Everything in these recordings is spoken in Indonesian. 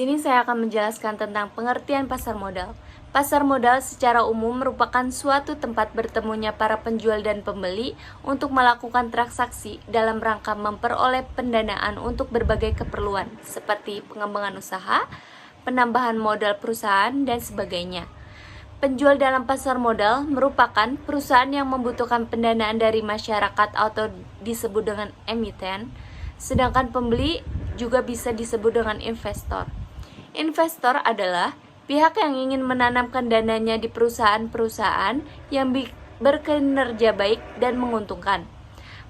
sini saya akan menjelaskan tentang pengertian pasar modal. Pasar modal secara umum merupakan suatu tempat bertemunya para penjual dan pembeli untuk melakukan transaksi dalam rangka memperoleh pendanaan untuk berbagai keperluan, seperti pengembangan usaha, penambahan modal perusahaan, dan sebagainya. Penjual dalam pasar modal merupakan perusahaan yang membutuhkan pendanaan dari masyarakat atau disebut dengan emiten, sedangkan pembeli juga bisa disebut dengan investor. Investor adalah pihak yang ingin menanamkan dananya di perusahaan-perusahaan yang berkinerja baik dan menguntungkan.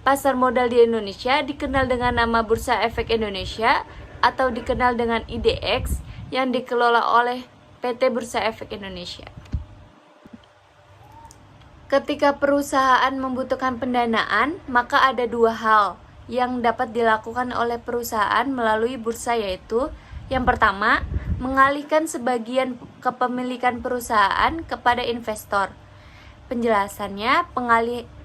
Pasar modal di Indonesia dikenal dengan nama Bursa Efek Indonesia atau dikenal dengan IDX yang dikelola oleh PT Bursa Efek Indonesia. Ketika perusahaan membutuhkan pendanaan, maka ada dua hal yang dapat dilakukan oleh perusahaan melalui bursa, yaitu yang pertama, mengalihkan sebagian kepemilikan perusahaan kepada investor. Penjelasannya,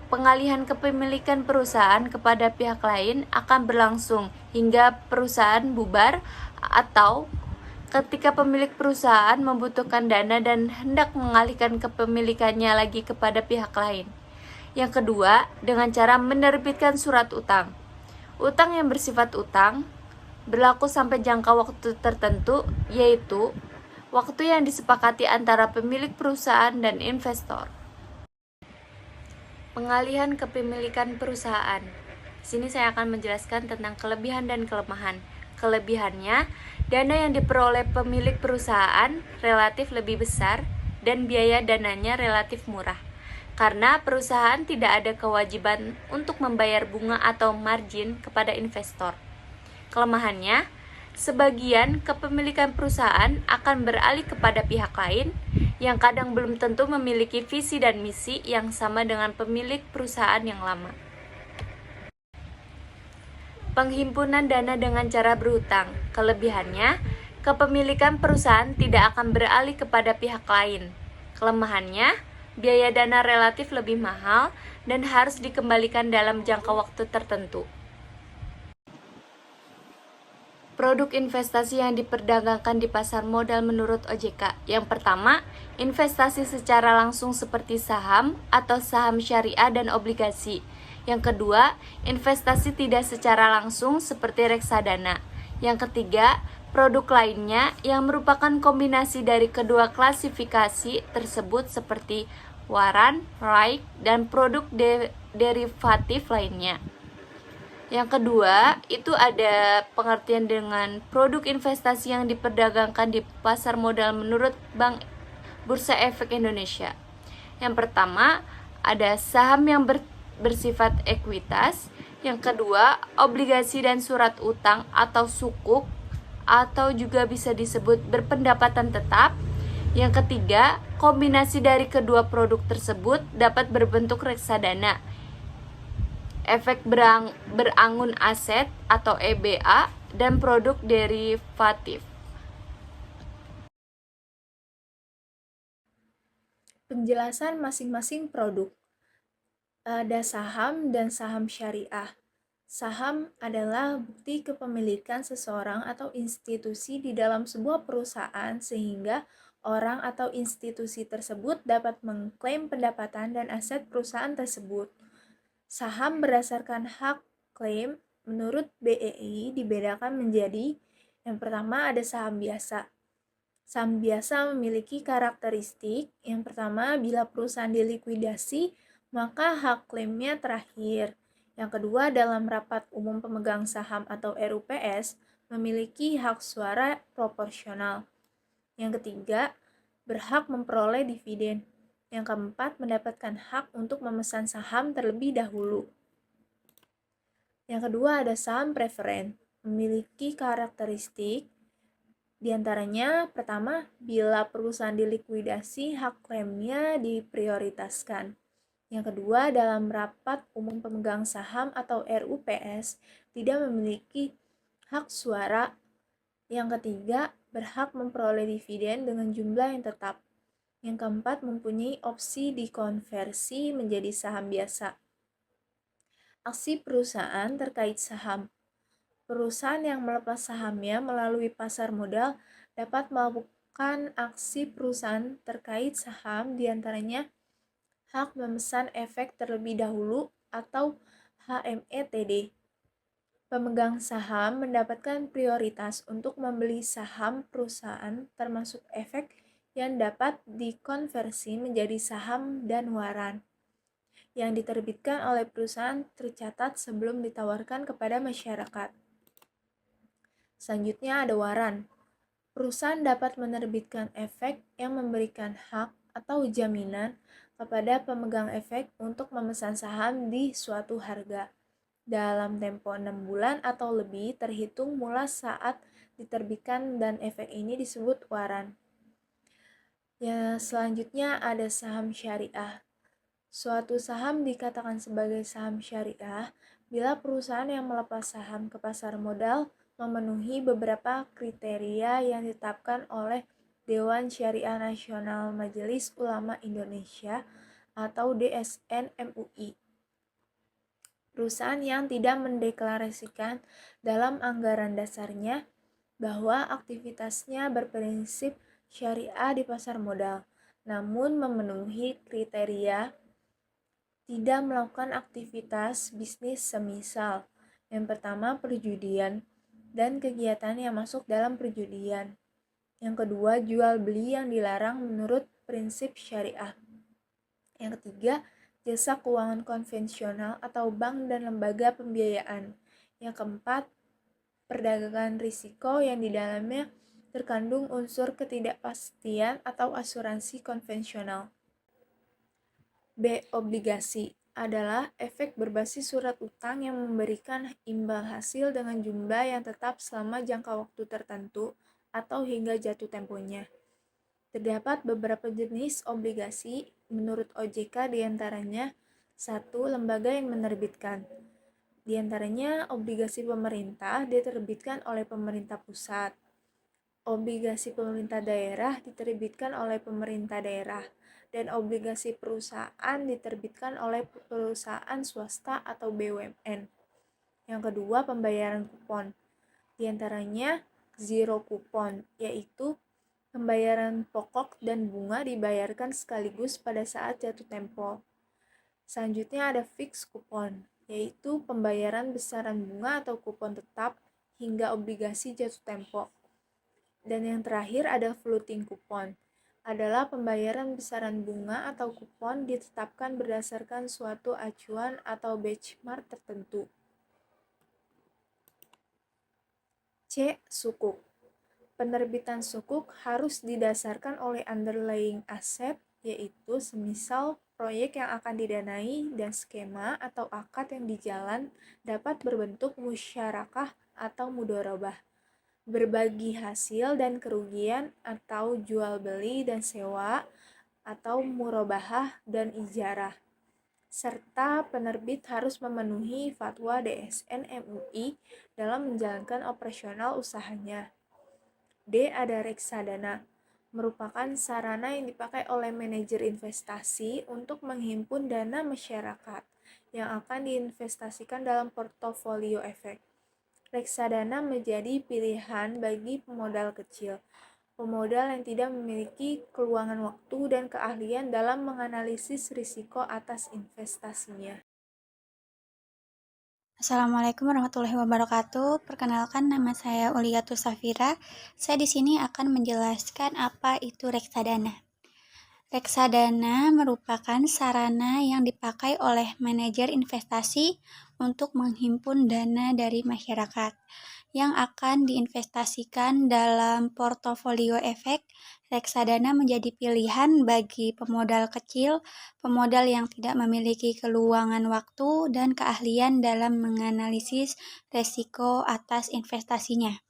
pengalihan kepemilikan perusahaan kepada pihak lain akan berlangsung hingga perusahaan bubar atau ketika pemilik perusahaan membutuhkan dana dan hendak mengalihkan kepemilikannya lagi kepada pihak lain. Yang kedua, dengan cara menerbitkan surat utang. Utang yang bersifat utang berlaku sampai jangka waktu tertentu, yaitu waktu yang disepakati antara pemilik perusahaan dan investor. Pengalihan kepemilikan perusahaan. Sini saya akan menjelaskan tentang kelebihan dan kelemahan. Kelebihannya, dana yang diperoleh pemilik perusahaan relatif lebih besar dan biaya dananya relatif murah. Karena perusahaan tidak ada kewajiban untuk membayar bunga atau margin kepada investor. Kelemahannya, sebagian kepemilikan perusahaan akan beralih kepada pihak lain yang kadang belum tentu memiliki visi dan misi yang sama dengan pemilik perusahaan yang lama. Penghimpunan dana dengan cara berhutang. Kelebihannya, kepemilikan perusahaan tidak akan beralih kepada pihak lain. Kelemahannya, biaya dana relatif lebih mahal dan harus dikembalikan dalam jangka waktu tertentu. Produk investasi yang diperdagangkan di pasar modal menurut OJK. Yang pertama, investasi secara langsung seperti saham atau saham syariah dan obligasi. Yang kedua, investasi tidak secara langsung seperti reksadana. Yang ketiga, produk lainnya yang merupakan kombinasi dari kedua klasifikasi tersebut seperti waran, REIT, dan produk derivatif lainnya. Yang kedua, itu ada pengertian dengan produk investasi yang diperdagangkan di pasar modal menurut Bank Bursa Efek Indonesia. Yang pertama, ada saham yang bersifat ekuitas. Yang kedua, obligasi dan surat utang atau sukuk atau juga bisa disebut berpendapatan tetap. Yang ketiga, kombinasi dari kedua produk tersebut dapat berbentuk reksadana, efek berangun aset atau EBA, dan produk derivatif. Penjelasan masing-masing produk. Ada saham dan saham syariah. Saham adalah bukti kepemilikan seseorang atau institusi di dalam sebuah perusahaan sehingga orang atau institusi tersebut dapat mengklaim pendapatan dan aset perusahaan tersebut. Saham berdasarkan hak klaim menurut BEI dibedakan menjadi yang pertama ada saham biasa. Saham biasa memiliki karakteristik yang pertama, bila perusahaan dilikuidasi, maka hak klaimnya terakhir. Yang kedua, dalam rapat umum pemegang saham atau RUPS, memiliki hak suara proporsional. Yang ketiga, berhak memperoleh dividen. Yang keempat, mendapatkan hak untuk memesan saham terlebih dahulu. Yang kedua, ada saham preferen, memiliki karakteristik di antaranya, pertama, bila perusahaan dilikuidasi, hak klaimnya diprioritaskan. Yang kedua, dalam rapat umum pemegang saham atau RUPS, tidak memiliki hak suara. Yang ketiga, berhak memperoleh dividen dengan jumlah yang tetap. Yang keempat, mempunyai opsi dikonversi menjadi saham biasa. Aksi perusahaan terkait saham. Perusahaan yang melepas sahamnya melalui pasar modal dapat melakukan aksi perusahaan terkait saham, diantaranya hak memesan efek terlebih dahulu atau HMETD. Pemegang saham mendapatkan prioritas untuk membeli saham perusahaan termasuk efek yang dapat dikonversi menjadi saham dan waran yang diterbitkan oleh perusahaan tercatat sebelum ditawarkan kepada masyarakat. Selanjutnya ada waran. Perusahaan dapat menerbitkan efek yang memberikan hak atau jaminan kepada pemegang efek untuk memesan saham di suatu harga dalam tempo 6 bulan atau lebih terhitung mulai saat diterbitkan, dan efek ini disebut waran. Ya, selanjutnya ada saham syariah. Suatu saham dikatakan sebagai saham syariah bila perusahaan yang melepas saham ke pasar modal memenuhi beberapa kriteria yang ditetapkan oleh Dewan Syariah Nasional Majelis Ulama Indonesia atau DSN MUI. Perusahaan yang tidak mendeklarasikan dalam anggaran dasarnya bahwa aktivitasnya berprinsip syariah di pasar modal, namun memenuhi kriteria tidak melakukan aktivitas bisnis semisal yang pertama perjudian dan kegiatan yang masuk dalam perjudian. Yang kedua, jual beli yang dilarang menurut prinsip syariah. Yang ketiga, jasa keuangan konvensional atau bank dan lembaga pembiayaan. Yang keempat, perdagangan risiko yang di dalamnya terkandung unsur ketidakpastian atau asuransi konvensional. B. Obligasi adalah efek berbasis surat utang yang memberikan imbal hasil dengan jumlah yang tetap selama jangka waktu tertentu atau hingga jatuh temponya. Terdapat beberapa jenis obligasi menurut OJK, diantaranya 1. Lembaga yang menerbitkan. Diantaranya obligasi pemerintah diterbitkan oleh pemerintah pusat. Obligasi pemerintah daerah diterbitkan oleh pemerintah daerah, dan obligasi perusahaan diterbitkan oleh perusahaan swasta atau BUMN. Yang kedua, pembayaran kupon. Diantaranya zero kupon, yaitu pembayaran pokok dan bunga dibayarkan sekaligus pada saat jatuh tempo. Selanjutnya ada fixed kupon, yaitu pembayaran besaran bunga atau kupon tetap hingga obligasi jatuh tempo. Dan yang terakhir ada floating kupon, adalah pembayaran besaran bunga atau kupon ditetapkan berdasarkan suatu acuan atau benchmark tertentu. C. Sukuk. Penerbitan sukuk harus didasarkan oleh underlying aset, yaitu semisal proyek yang akan didanai dan skema atau akad yang dijalan dapat berbentuk musyarakah atau mudharabah, berbagi hasil dan kerugian atau jual beli dan sewa atau murabahah dan ijarah, serta penerbit harus memenuhi fatwa DSN MUI dalam menjalankan operasional usahanya. D. Ada reksadana, merupakan sarana yang dipakai oleh manajer investasi untuk menghimpun dana masyarakat yang akan diinvestasikan dalam portofolio efek. Reksadana menjadi pilihan bagi pemodal kecil, pemodal yang tidak memiliki keluangan waktu dan keahlian dalam menganalisis risiko atas investasinya. Assalamualaikum warahmatullahi wabarakatuh. Perkenalkan, nama saya Uliyatus Safira. Saya di sini akan menjelaskan apa itu reksadana. Reksadana merupakan sarana yang dipakai oleh manajer investasi untuk menghimpun dana dari masyarakat yang akan diinvestasikan dalam portofolio efek. Reksadana menjadi pilihan bagi pemodal kecil, pemodal yang tidak memiliki keluangan waktu dan keahlian dalam menganalisis risiko atas investasinya.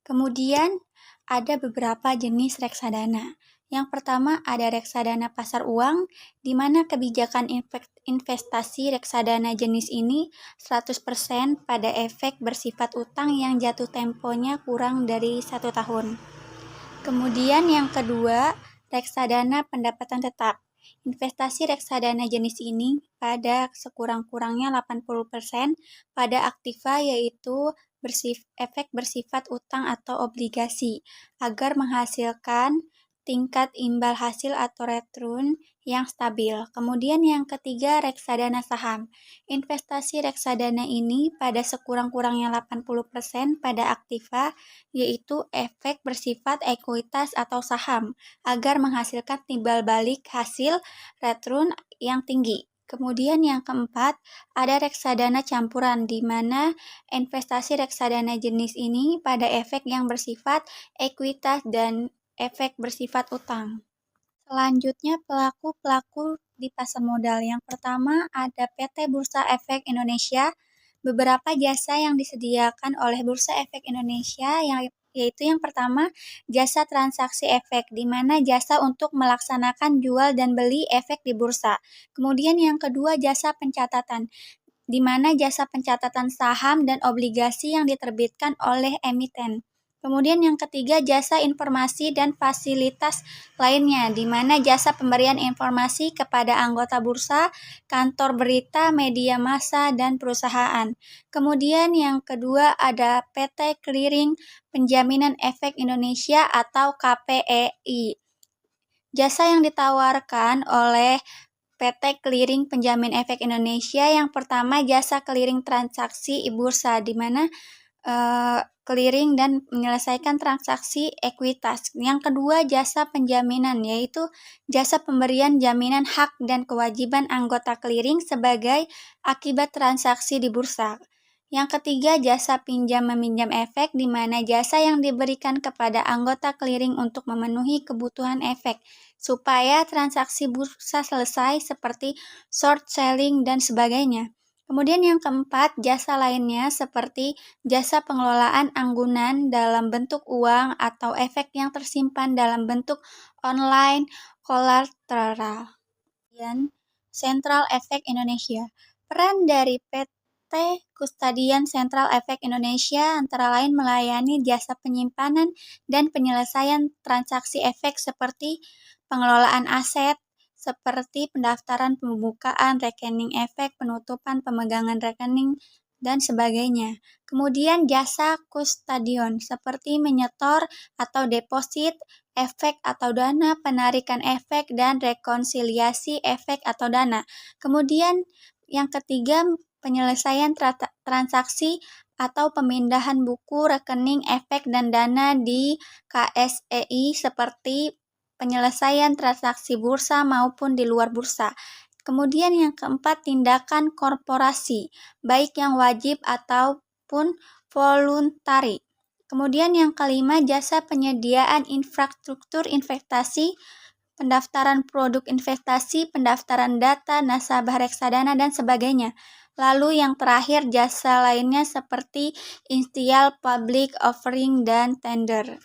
Kemudian ada beberapa jenis reksadana. Yang pertama ada reksadana pasar uang, di mana kebijakan investasi reksadana jenis ini 100% pada efek bersifat utang yang jatuh temponya kurang dari 1 tahun. Kemudian yang kedua, reksadana pendapatan tetap. Investasi reksadana jenis ini pada sekurang-kurangnya 80% pada aktiva, yaitu efek bersifat utang atau obligasi agar menghasilkan tingkat imbal hasil atau return yang stabil. Kemudian yang ketiga, reksadana saham. Investasi reksadana ini pada sekurang-kurangnya 80% pada aktiva, yaitu efek bersifat ekuitas atau saham, agar menghasilkan timbal balik hasil return yang tinggi. Kemudian yang keempat, ada reksadana campuran, di mana investasi reksadana jenis ini pada efek yang bersifat ekuitas dan efek bersifat utang. Selanjutnya, pelaku-pelaku di pasar modal. Yang pertama ada PT Bursa Efek Indonesia. Beberapa jasa yang disediakan oleh Bursa Efek Indonesia yaitu yang pertama, jasa transaksi efek, di mana jasa untuk melaksanakan jual dan beli efek di bursa. Kemudian yang kedua, jasa pencatatan, di mana jasa pencatatan saham dan obligasi yang diterbitkan oleh emiten. Kemudian yang ketiga, jasa informasi dan fasilitas lainnya, di mana jasa pemberian informasi kepada anggota bursa, kantor berita, media massa, dan perusahaan. Kemudian yang kedua ada PT Clearing Penjaminan Efek Indonesia atau KPEI. Jasa yang ditawarkan oleh PT Clearing Penjamin Efek Indonesia, yang pertama jasa clearing transaksi bursa, di mana clearing dan menyelesaikan transaksi ekuitas. Yang kedua, jasa penjaminan, yaitu jasa pemberian jaminan hak dan kewajiban anggota clearing sebagai akibat transaksi di bursa. Yang ketiga, jasa pinjam-meminjam efek, di mana jasa yang diberikan kepada anggota clearing untuk memenuhi kebutuhan efek supaya transaksi bursa selesai, seperti short selling dan sebagainya. Kemudian yang keempat, jasa lainnya seperti jasa pengelolaan anggunan dalam bentuk uang atau efek yang tersimpan dalam bentuk online collateral. Dan Central Efek Indonesia. Peran dari PT Kustadian Central Efek Indonesia antara lain melayani jasa penyimpanan dan penyelesaian transaksi efek seperti pengelolaan aset, seperti pendaftaran, pembukaan rekening efek, penutupan, pemegangan rekening, dan sebagainya. Kemudian jasa kustadion seperti menyetor atau deposit efek atau dana, penarikan efek, dan rekonsiliasi efek atau dana. Kemudian yang ketiga, penyelesaian transaksi atau pemindahan buku, rekening, efek, dan dana di KSEI seperti penyelesaian transaksi bursa maupun di luar bursa. Kemudian yang keempat, tindakan korporasi, baik yang wajib ataupun voluntari. Kemudian yang kelima, jasa penyediaan infrastruktur investasi, pendaftaran produk investasi, pendaftaran data, nasabah reksadana, dan sebagainya. Lalu yang terakhir, jasa lainnya seperti ikhtiar, public offering, dan tender.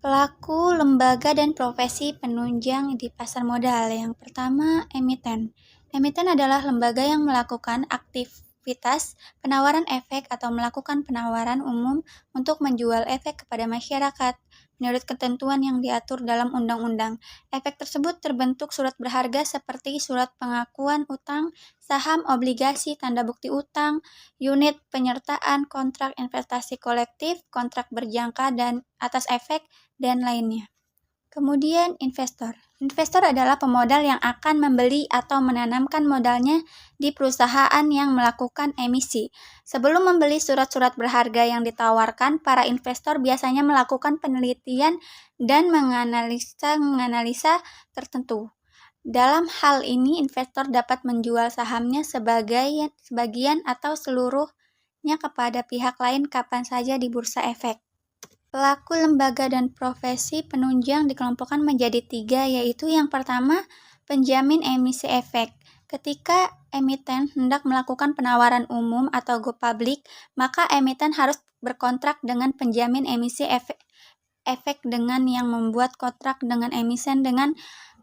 Pelaku, lembaga, dan profesi penunjang di pasar modal. Yang pertama, emiten. Emiten adalah lembaga yang melakukan aktivitas penawaran efek atau melakukan penawaran umum untuk menjual efek kepada masyarakat menurut ketentuan yang diatur dalam undang-undang. Efek tersebut terbentuk surat berharga seperti surat pengakuan utang, saham, obligasi, tanda bukti utang, unit penyertaan, kontrak investasi kolektif, kontrak berjangka dan atas efek, dan lainnya. Kemudian investor. Investor adalah pemodal yang akan membeli atau menanamkan modalnya di perusahaan yang melakukan emisi. Sebelum membeli surat-surat berharga yang ditawarkan, para investor biasanya melakukan penelitian dan menganalisa tertentu. Dalam hal ini, investor dapat menjual sahamnya sebagian atau seluruhnya kepada pihak lain kapan saja di bursa efek. Pelaku, lembaga, dan profesi penunjang dikelompokkan menjadi 3, yaitu yang pertama, penjamin emisi efek. Ketika emiten hendak melakukan penawaran umum atau go public, maka emiten harus berkontrak dengan penjamin emisi efek dengan yang membuat kontrak dengan emiten dengan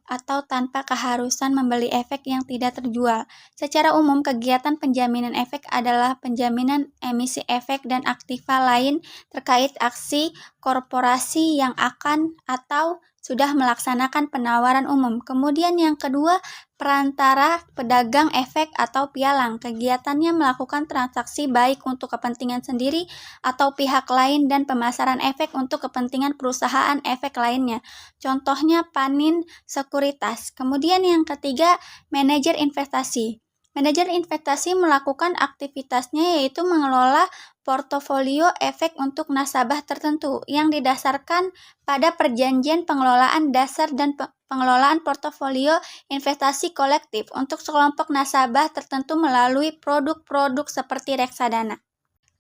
atau tanpa keharusan membeli efek yang tidak terjual. Secara umum, kegiatan penjaminan efek adalah penjaminan emisi efek dan aktiva lain terkait aksi korporasi yang akan atau sudah melaksanakan penawaran umum. Kemudian yang kedua, perantara pedagang efek atau pialang. Kegiatannya melakukan transaksi baik untuk kepentingan sendiri atau pihak lain dan pemasaran efek untuk kepentingan perusahaan efek lainnya. Contohnya Panin Sekuritas. Kemudian yang ketiga, manajer investasi. Manajer investasi melakukan aktivitasnya yaitu mengelola portofolio efek untuk nasabah tertentu yang didasarkan pada perjanjian pengelolaan dasar dan pengelolaan portofolio investasi kolektif untuk sekelompok nasabah tertentu melalui produk-produk seperti reksadana.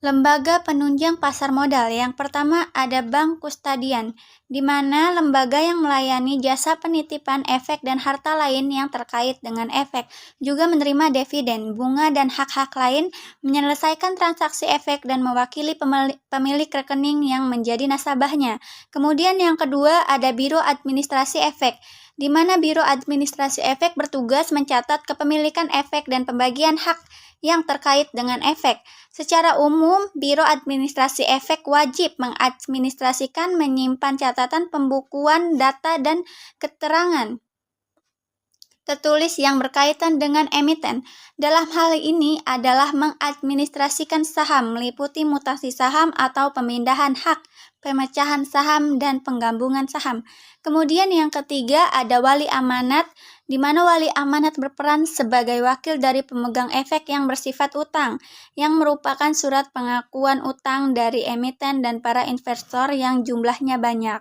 Lembaga penunjang pasar modal. Yang pertama ada bank kustadian, di mana lembaga yang melayani jasa penitipan efek dan harta lain yang terkait dengan efek, juga menerima dividen, bunga, dan hak-hak lain, menyelesaikan transaksi efek dan mewakili pemilik rekening yang menjadi nasabahnya. Kemudian yang kedua ada Biro Administrasi Efek, di mana Biro Administrasi Efek bertugas mencatat kepemilikan efek dan pembagian hak yang terkait dengan efek. Secara umum, Biro Administrasi Efek wajib mengadministrasikan, menyimpan catatan pembukuan data dan keterangan tertulis yang berkaitan dengan emiten. Dalam hal ini adalah mengadministrasikan saham, meliputi mutasi saham atau pemindahan hak, pemecahan saham, dan penggabungan saham. Kemudian yang ketiga ada wali amanat, di mana wali amanat berperan sebagai wakil dari pemegang efek yang bersifat utang, yang merupakan surat pengakuan utang dari emiten dan para investor yang jumlahnya banyak.